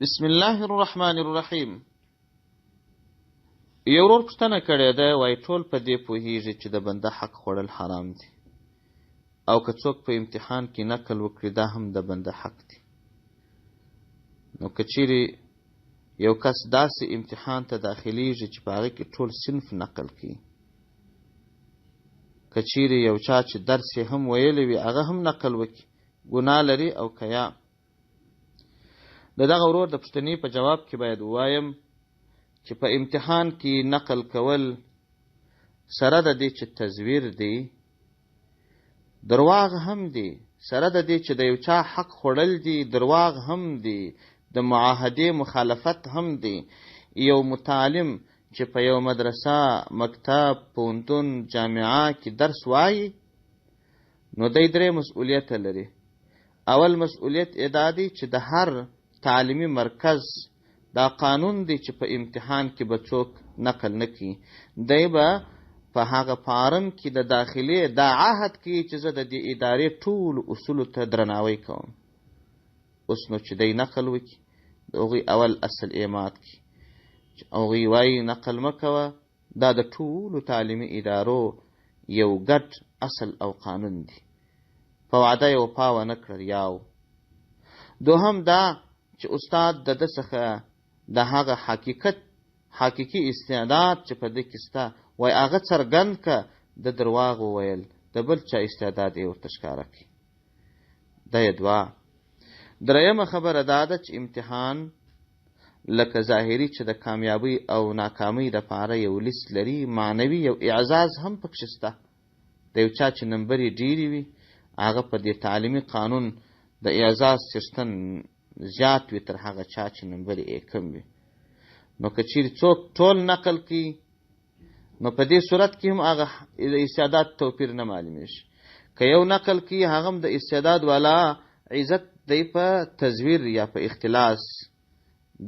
بسم الله الرحمن الرحیم. یو ورور پوښتنه کړې ده، وایي ټول په دې پوهېږي چې د بنده حق خوړل حرام دي، او که څوک په امتحان کې نقل وکړي دا هم د بنده حق دی. نو که چیرې یو کس داسې امتحان ته داخلیږي چې په هغې کې ټول صنف نقل کوي، که چیرې یو چا چې درس یې هم ویلی وي هغه هم نقل وکړي، ګناه لري او که یا. د دغه ورور د پوښتنې په جواب کې باید ووایم چې په امتحان کې نقل کول سره د دې چې تزویر دی، درواغ هم دی، سره د دې چې د یو چا حق خوړل دی، درواغ هم دی، د معاهدې مخالفت هم دی. یو متعلم چې په یو مدرسه، مکتب، پوهنتون، جامعه کې درس وایي، نو دی درې مسئولیت لري. اول مسئولیت ادا دی چې د هر تعلیمي مرکز دا قانون دی چې په امتحان کې به څوک نقل نه کړي، دی به په هغه فارم کې د داخلي دا عهد کوي چې زه د دې ادارې ټولو اصولو ته درناوی کوم. اوس نو چې دی نقل وکړي، د هغوی اول اصل ایمات کړي چې هغوی وایي نقل مه کوه، دا د ټولو تعلیمي ادارو یو ګډ اصل او قانون دی. په وعده یې وفا ونه کړل. یاو دوهم دا چې استاد د ده څخه د هغه حقیقي استعداد چې په ده کې سته وایي هغه څرګند که د درواغ وویل، د بل چا استعداد یې ورته ښکاره کړي. دا یې دوه. درېیمه خبره دا ده چې امتحان لکه ظاهري چې د کامیابۍ او ناکامۍ دپاره یو لیست لري، معنوي یو اعزاز هم پکښې شته. د یو چا چې نمبرې ډېرې وي هغه په دې تعلیمي قانون د اعزاز څښتن زیات وي تر هغه چا چې نمبرې یې کم وي. نو که چیرې څوک ټول نقل کوي نو په دې صورت کې هم هغه د استعداد توپیر نه معلومیږي. که یو نقل کوي هغه هم د استعداد والا عزت دی په تزویر یا په اختلاس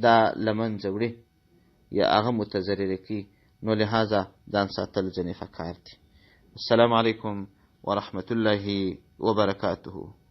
دا له منځه وړي یا هغه متضرره کوي. نو لهذا ځان ساتل ځینې پکار دي. السلام علیکم ورحمة الله وبرکاته.